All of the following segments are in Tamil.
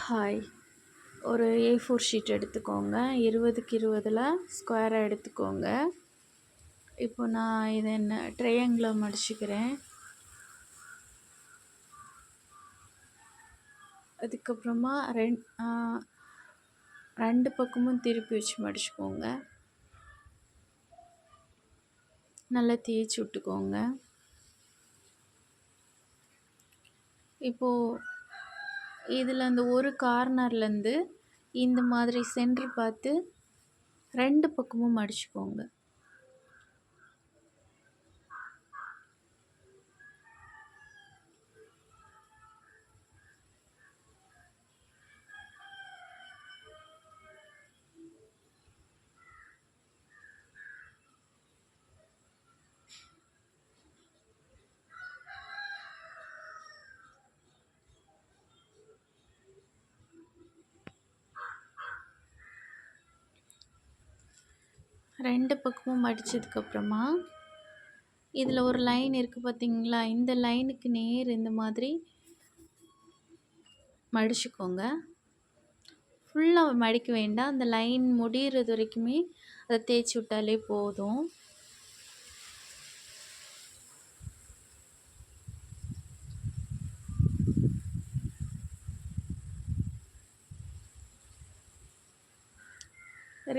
ஹாய். ஒரு A4 ஷீட் எடுத்துக்கோங்க. 20க்கு 20ல் ஸ்கொயராக எடுத்துக்கோங்க. இப்போ நான் இதை ட்ரையாங்கிளாக மடிச்சுக்கிறேன். அதுக்கப்புறமா ரெண்டு பக்கமும் திருப்பி வச்சு மடிச்சுக்கோங்க. நல்லா தேய்ச்சி விட்டுக்கோங்க. இப்போது இதில் அந்த ஒரு கார்னர்லேருந்து இந்த மாதிரி சென்டர் பார்த்து ரெண்டு பக்கமும் மடிச்சுக்கோங்க. ரெண்டு பக்கமும் மடித்ததுக்கப்புறமா இதில் ஒரு லைன் இருக்குது பார்த்தீங்களா? இந்த லைனுக்கு நேர் இந்த மாதிரி மடிச்சுக்கோங்க. ஃபுல்லாக மடிக்க வேண்டாம். அந்த லைன் முடிகிறது வரைக்குமே அதை தேய்ச்சி விட்டாலே போதும்.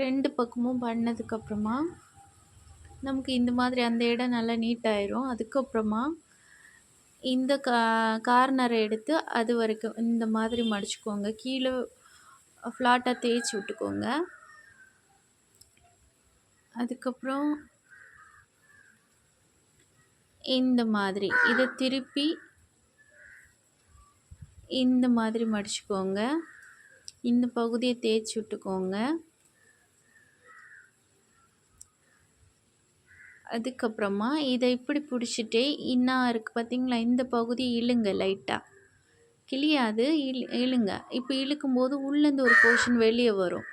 ரெண்டு பக்கமும் பண்ணதுக்கப்புறமா நமக்கு இந்த மாதிரி அந்த இடம் நல்லா நீட்டாயிரும். அதுக்கப்புறமா இந்த கார்னரை எடுத்து அது வரைக்கும் இந்த மாதிரி மடிச்சுக்கோங்க. கீழே ஃப்ளாட்டாக தேய்ச்சி விட்டுக்கோங்க. அதுக்கப்புறம் இந்த மாதிரி இதை திருப்பி இந்த மாதிரி மடிச்சுக்கோங்க. இந்த பகுதியை தேய்ச்சி விட்டுக்கோங்க. அதுக்கப்புறமா இதை இப்படி பிடிச்சிட்டே இன்னும் இருக்குது பார்த்தீங்களா? இந்த பகுதி இழுங்க, லைட்டாக கிளியாது, இழுங்க. இப்போ இழுக்கும்போது உள்ளேருந்து ஒரு போர்ஷன் வெளியே வரும்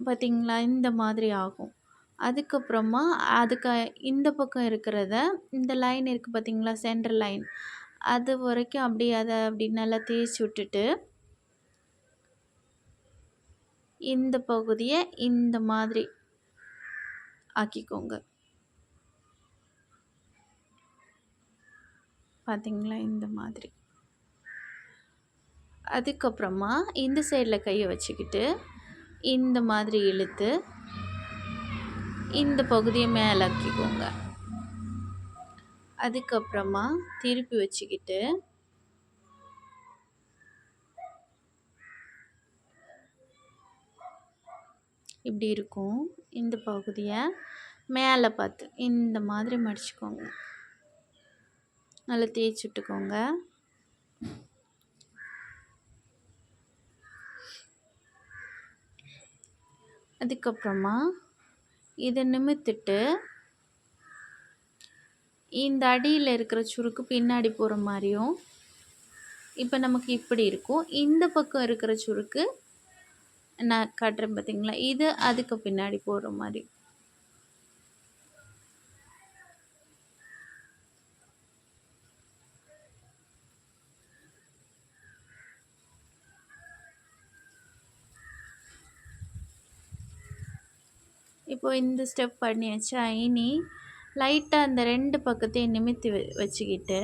பார்த்தீங்களா? இந்த மாதிரி ஆகும். அதுக்கப்புறமா அதுக்கு இந்த பக்கம் இருக்கிறத இந்த லைன் இருக்குது பார்த்தீங்களா? சென்டர் லைன் அது வரைக்கும் அப்படியே அதை அப்படி நல்லா தேய்ச்சி விட்டுட்டு இந்த பகுதியை இந்த மாதிரி ஆக்கிக்கோங்க. பார்த்தீங்களா? இந்த மாதிரி. அதுக்கப்புறமா இந்த சைடில் கையை வச்சுக்கிட்டு இந்த மாதிரி இழுத்து இந்த பகுதியை மேலே ஆக்கிக்கோங்க. அதுக்கப்புறமா திருப்பி வச்சுக்கிட்டு இப்படி இருக்கும். இந்த பகுதியை மேலே பார்த்து இந்த மாதிரி மடிச்சுக்கோங்க. நல்லா தேய்ச்சி விட்டுக்கோங்க. அதுக்கப்புறமா இதை நிமித்திட்டு இந்த அடியில் இருக்கிற சுருக்கு பின்னாடி போகிற மாதிரியும் இப்போ நமக்கு இப்படி இருக்கும். இந்த பக்கம் இருக்கிற சுருக்கு நான் காட்டுறேன் பார்த்தீங்களா? இது அதுக்கு பின்னாடி போகிற மாதிரி. இப்போ இந்த ஸ்டெப் பண்ணியாச்சா? இனி லைட்டாக அந்த ரெண்டு பக்கத்தையும் நிமித்தி வச்சுக்கிட்டு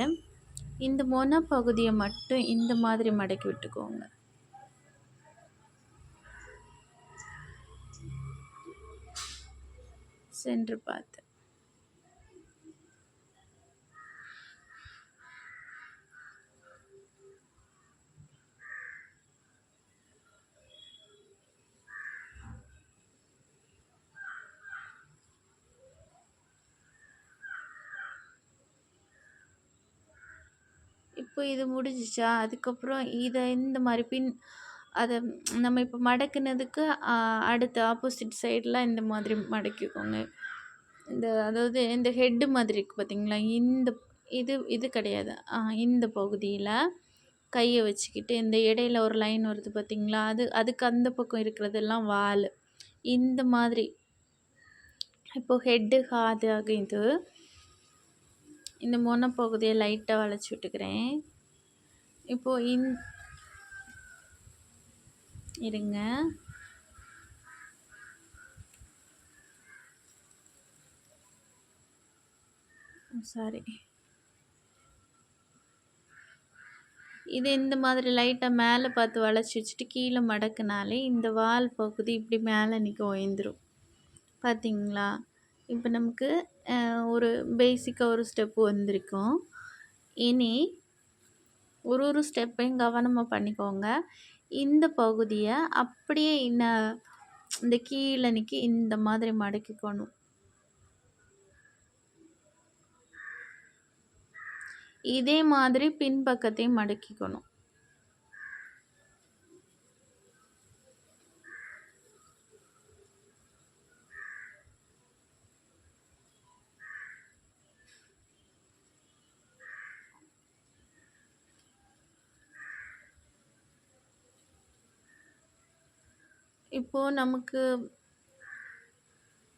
இந்த மொன பகுதியை மட்டும் இந்த மாதிரி மடக்கி விட்டுக்கோங்க. சென்டர் பார்த்து இப்போ இது முடிஞ்சிச்சா? அதுக்கப்புறம் இதை இந்த மாதிரி அதை நம்ம இப்போ மடக்குனதுக்கு அடுத்த ஆப்போசிட் சைடில் இந்த மாதிரி மடக்கிக்கோங்க. அதாவது இந்த ஹெட்டு மாதிரி இருக்குது பார்த்தீங்களா? இது கிடையாது. இந்த பகுதியில் கையை வச்சுக்கிட்டு இந்த இடையில ஒரு லைன் வருது பார்த்தீங்களா? அதுக்கு அந்த பக்கம் இருக்கிறதெல்லாம் வால். இந்த மாதிரி இப்போது ஹெட்டு காது இது இந்த மொன பகுதியை லைட்டாக வளைச்சி விட்டுக்கிறேன். இப்போது இருங்க. சாரி. இது இந்த மாதிரி லைட்டா மேல பார்த்து வளைச்சு வச்சுட்டு கீழ மடக்குனாலே இந்த வால் பகுதி இப்படி மேல உயர்ந்துரும். பார்த்தீங்களா? இப்ப நமக்கு ஒரு பேசிக்கா ஒரு ஸ்டெப் வந்திருக்கும். இனி ஒரு ஸ்டெப்பையும் கவனமா பண்ணிக்கோங்க. இந்த பகுதிய அப்படியே இந்த கீழ இந்த மாதிரி மடக்கிக்கணும். இதே மாதிரி பின்பக்கத்தையும் மடக்கிக்கணும். இப்போ நமக்கு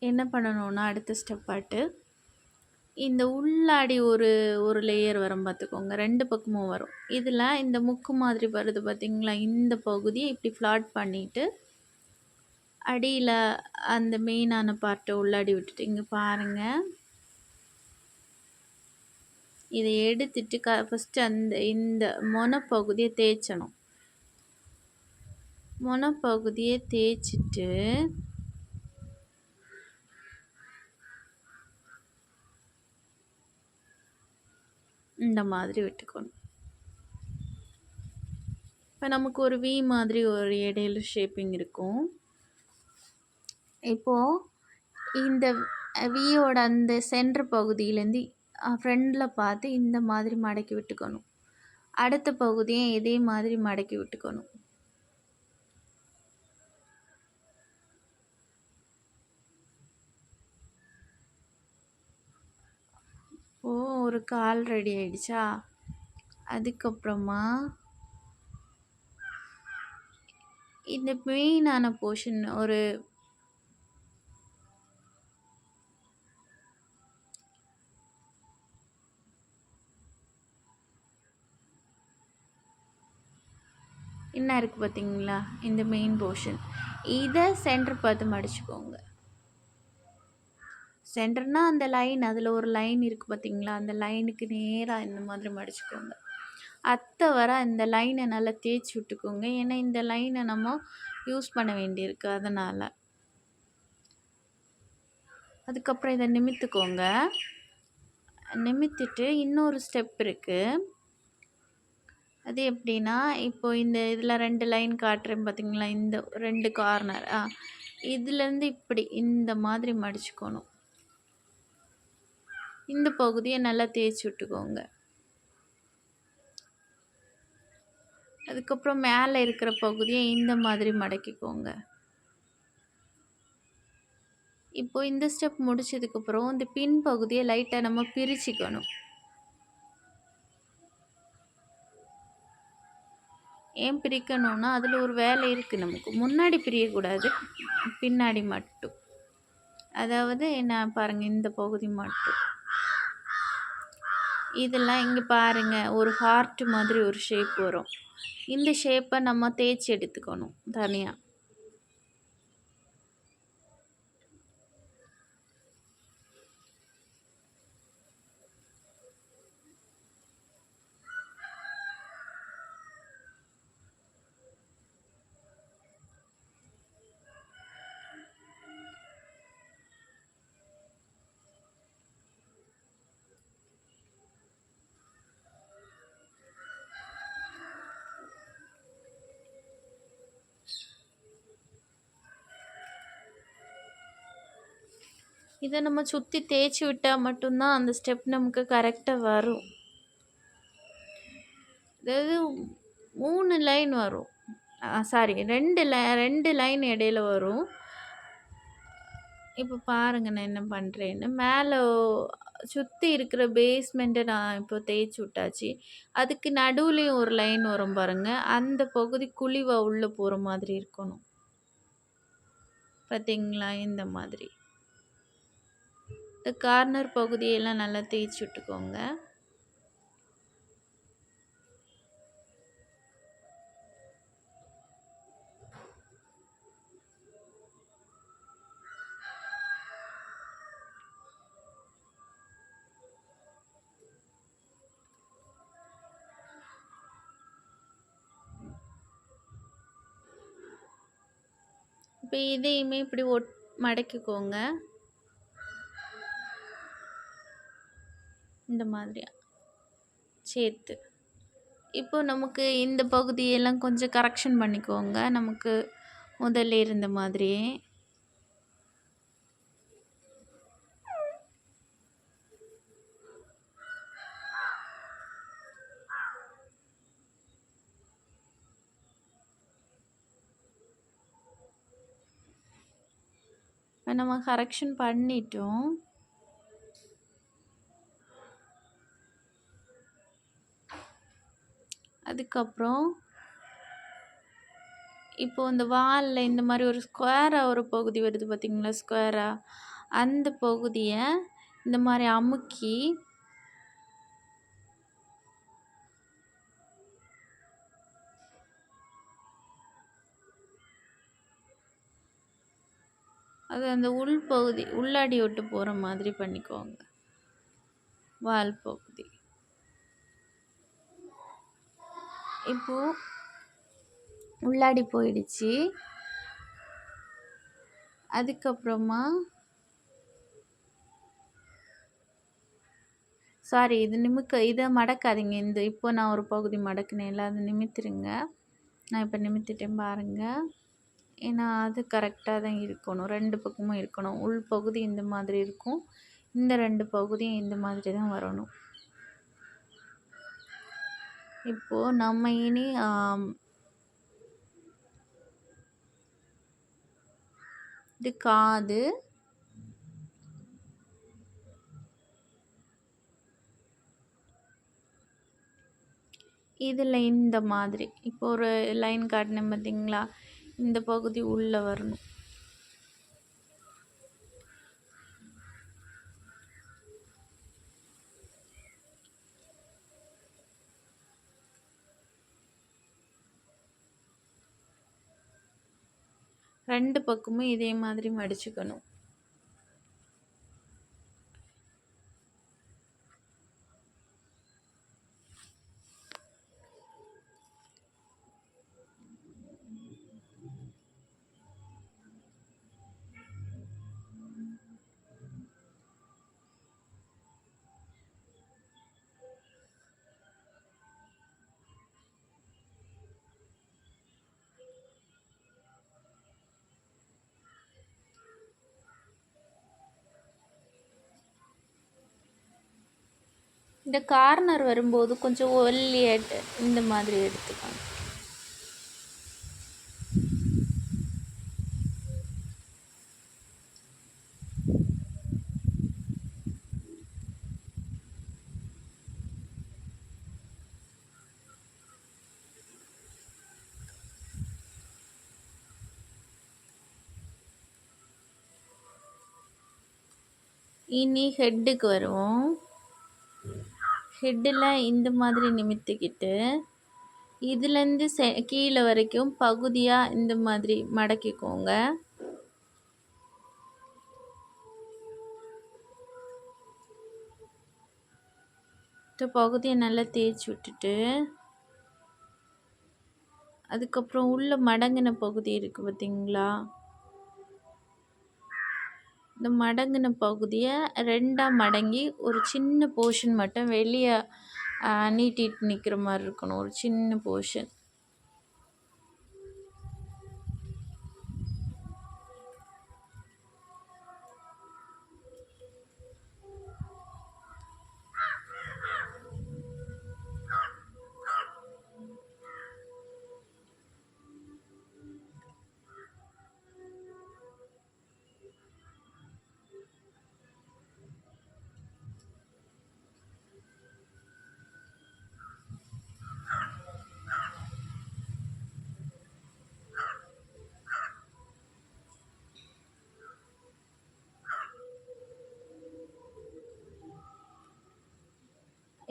என்ன பண்ணணும்னா, அடுத்த ஸ்டெப் ஆட்டு இந்த உள்ளாடி ஒரு லேயர் வரும் பார்த்துக்கோங்க. 2 பக்கமும் வரும். இதில் இந்த முக்கு மாதிரி வருது பார்த்தீங்களா? இந்த பகுதியை இப்படி ஃப்ளாட் பண்ணிட்டு அடியில் அந்த மெயினான பார்ட்டை உள்ளாடி விட்டுட்டு இங்கே பாருங்கள். இதை எடுத்துட்டு ஃபஸ்ட்டு இந்த மொனப்பகுதியை தேய்ச்சணும். மொனப்பகுதியை தேய்ச்சிட்டு இந்த மாதிரி விட்டுக்கணும். இப்போ நமக்கு ஒரு வி மாதிரி ஒரு இடையில ஷேப்பிங் இருக்கும். இப்போது இந்த வியோட அந்த சென்டர் பகுதியிலேருந்து ஃப்ரண்டில் பார்த்து இந்த மாதிரி மடக்கி விட்டுக்கணும். அடுத்த பகுதியை இதே மாதிரி மடக்கி விட்டுக்கணும். ஒரு கால் ரெடி ஆயிடுச்சா? அதுக்கப்புறமா இந்த மெயினான போர்ஷன் ஒரு என்ன இருக்குது பார்த்தீங்களா? இந்த மெயின் போர்ஷன் இதை சென்டர் பார்த்து மடிச்சுக்கோங்க. சென்டர்னா அந்த லைன், அதில் ஒரு லைன் இருக்குது பார்த்தீங்களா? அந்த லைனுக்கு நேராக இந்த மாதிரி மடிச்சுக்கோங்க. அத்தை வர இந்த லைனை நல்லா தேய்ச்சி விட்டுக்கோங்க. ஏன்னா இந்த லைனை நம்ம யூஸ் பண்ண வேண்டியிருக்கு, அதனால். அதுக்கப்புறம் இதை நிமித்துக்கோங்க. நிமித்திட்டு இன்னொரு ஸ்டெப் இருக்குது. அது எப்படின்னா, இப்போ இதில் 2 லைன் காட்டுறேன் பார்த்தீங்களா? இந்த 2 கார்னர் இதுலேருந்து இப்படி இந்த மாதிரி மடிச்சுக்கணும். இந்த பகுதியை நல்லா தேய்ச்சி விட்டுக்கோங்க. அதுக்கப்புறம் மேலே இருக்கிற பகுதியை இந்த மாதிரி மடக்கிக்கோங்க. இப்போ இந்த ஸ்டெப் முடிச்சதுக்கப்புறம் இந்த பின் பகுதியை லைட்டாக நம்ம பிரிச்சுக்கணும். ஏன் பிரிக்கணும்னா, அதில் ஒரு வேலை இருக்குது நமக்கு. முன்னாடி பிரியக்கூடாது, பின்னாடி மட்டும். அதாவது என்ன பாருங்கள், இந்த பகுதி மட்டும். இதெல்லாம் இங்கே பாருங்கள், ஒரு ஹார்ட் மாதிரி ஒரு ஷேப் வரும். இந்த ஷேப்பை நம்ம தேய்ச்சி எடுத்துக்கணும் தனியாக. இதை நம்ம சுற்றி தேய்ச்சி விட்டால் மட்டும்தான் அந்த ஸ்டெப் நமக்கு கரெக்டாக வரும். அதாவது 3 லைன் வரும். சாரி, 2 லைன் இடையில வரும். இப்போ பாருங்கள் நான் என்ன பண்ணுறேன்னு. மேலே சுற்றி இருக்கிற பேஸ்மெண்ட்டை நான் இப்போ தேய்ச்சி விட்டாச்சு. அதுக்கு நடுவுலையும் ஒரு லைன் வரும் பாருங்கள். அந்த பகுதி குழிவாக உள்ளே போகிற மாதிரி இருக்கணும். பார்த்தீங்களா? இந்த மாதிரி இந்த கார்னர் பகுதியெல்லாம் நல்லா தேய்ச்சி விட்டுக்கோங்க. இப்போ இதையுமே இப்படி மடக்கிக்கோங்க. இந்த மாதிரியா சேர்த்து. இப்போ நமக்கு இந்த பகுதியெல்லாம் கொஞ்சம் கரெக்ஷன் பண்ணிக்கோங்க. நமக்கு முதல்ல இருந்த மாதிரியே. இப்போ நம்ம கரெக்ஷன் பண்ணிட்டோம். அதுக்கப்புறம் இப்போ இந்த வாலில் இந்த மாதிரி ஒரு ஸ்கொயராக ஒரு பகுதி வருது பார்த்தீங்களா, ஸ்கொயராக. அந்த பகுதியை இந்த மாதிரி அமுக்கி அது அந்த உள்பகுதி உள்ளாடி விட்டு போகிற மாதிரி பண்ணிக்கோங்க. வால் பகுதி இப்போது உள்ளாடி போயிடுச்சு. அதுக்கப்புறமா சாரி, இதை மடக்காதீங்க. இப்போ நான் ஒரு பகுதி மடக்குனேன்ல, அதை நிமித்திருங்க. நான் இப்போ நிமித்திட்டேன் பாருங்கள். ஏன்னா அது கரெக்டாக தான் இருக்கணும், 2 பக்கமும் இருக்கணும். உள் பகுதி இந்த மாதிரி இருக்கும், இந்த 2 பகுதியும் இந்த மாதிரி தான் வரணும். இப்போது நம்ம இனி இது காது, இதில் இந்த மாதிரி இப்போ ஒரு லைன் காட்டினேன் பார்த்தீங்களா, இந்த பகுதி உள்ளே வரணும். ரெண்டு பக்கமும் இதே மாதிரி மடிச்சுக்கணும். இந்த கார்னர் வரும்போது கொஞ்சம் ஒல்லியாட்டு இந்த மாதிரி எடுத்துக்கணும். இனி ஹெட்டுக்கு வருவோம். ஹெட்டில் இந்த மாதிரி நிமித்திக்கிட்டு இதுலேருந்து கீழே வரைக்கும் பகுதியாக இந்த மாதிரி மடக்கிக்கோங்க. இந்த பகுதியை நல்லா தேய்ச்சி விட்டுட்டு அதுக்கப்புறம் உள்ள மடங்கின பகுதி இருக்குது பார்த்தீங்களா, இந்த மடங்கின பகுதியை 2ஆக மடங்கி ஒரு சின்ன போர்ஷன் மட்டும் வெளியே நீட்டிட்டு நிற்கிற மாதிரி இருக்கணும், ஒரு சின்ன போர்ஷன்.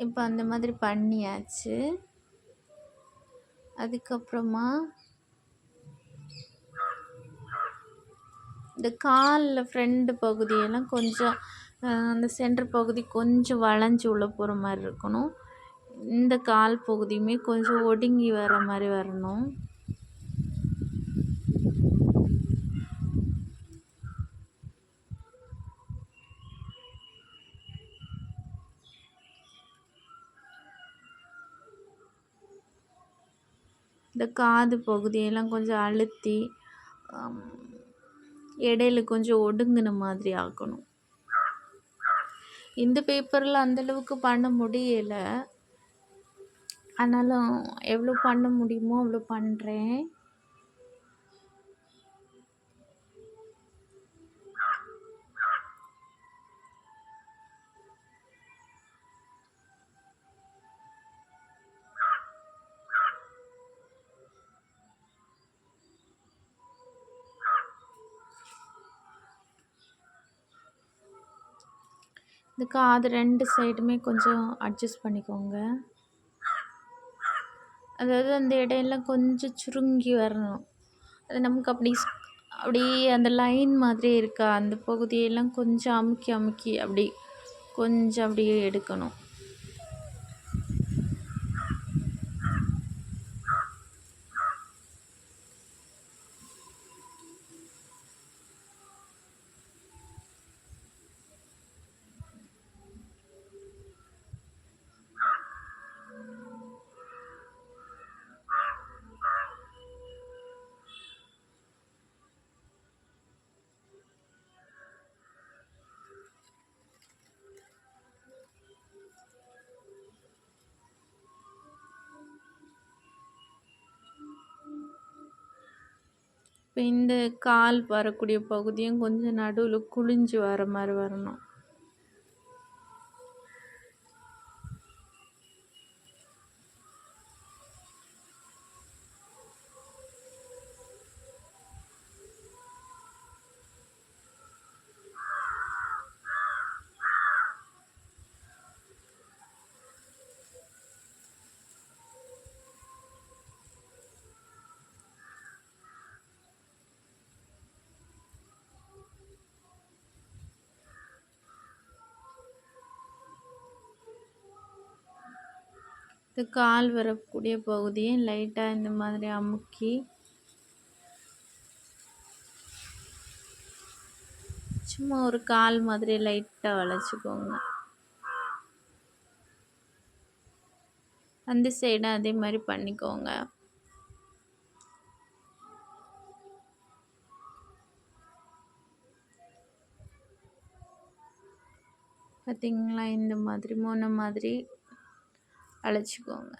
இப்போ அந்த மாதிரி பண்ணியாச்சு. அதுக்கப்புறமா இந்த காலில் ஃப்ரண்ட் பகுதியெல்லாம் கொஞ்சம் அந்த சென்டர் பகுதி கொஞ்சம் வளைஞ்சி உள்ளே போகிற மாதிரி இருக்கணும். இந்த கால் பகுதியுமே கொஞ்சம் ஒடுங்கி வர மாதிரி வரணும். இந்த காது பகுதியெல்லாம் கொஞ்சம் அழுத்தி ஆம், இடையில கொஞ்சம் ஒடுங்கின மாதிரி ஆக்கணும். இந்த பேப்பரில் அந்தளவுக்கு பண்ண முடியல. ஆனாலும் எவ்வளோ பண்ண முடியுமோ அவ்வளோ பண்ணுறேன். இந்த காது 2 சைடுமே கொஞ்சம் அட்ஜஸ்ட் பண்ணிக்கோங்க. அதாவது அந்த இடையெல்லாம் கொஞ்சம் சுருங்கி வரணும். அது நமக்கு அப்படியே அந்த லைன் மாதிரி இருக்கா, அந்த பகுதியெல்லாம் கொஞ்சம் அமுக்கி அமுக்கி அப்படி கொஞ்சம் அப்படியே எடுக்கணும். இப்போ இந்த கால் வரக்கூடிய பகுதியும் கொஞ்சம் நடுவில் குழிஞ்சு வர மாதிரி வரணும். இந்த கால் வரக்கூடிய பகுதியை லைட்டாக இந்த மாதிரி அமுக்கி சும்மா ஒரு கால் மாதிரி லைட்டாக வளைச்சிக்கோங்க. அந்த சைடும் அதே மாதிரி பண்ணிக்கோங்க. பார்த்தீங்களா, இந்த மாதிரி மொன மாதிரி அழைச்சிக்கோங்க.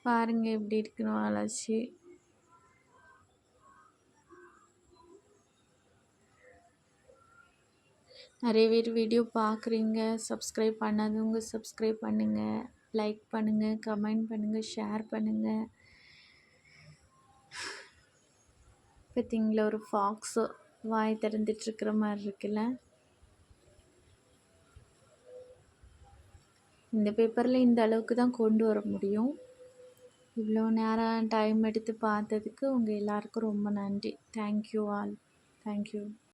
பாருங்க எப்படி இருக்குன்னு அழைச்சி. நிறைய பேர் வீடியோ பார்க்குறீங்க, சப்ஸ்கிரைப் பண்ணாதவங்க சப்ஸ்கிரைப் பண்ணுங்கள், லைக் பண்ணுங்கள், கமெண்ட் பண்ணுங்கள், ஷேர் பண்ணுங்கள். பார்த்தீங்களா, ஒரு ஃபாக்ஸு வாய் திறந்துட்டுருக்கிற மாதிரி இருக்குல்ல. இந்த பேப்பரில் இந்த அளவுக்கு தான் கொண்டு வர முடியும். இவ்வளோ நேரம் டைம் எடுத்து பார்த்ததுக்கு உங்கள் எல்லாருக்கும் ரொம்ப நன்றி. Thank you all. தேங்க்யூ.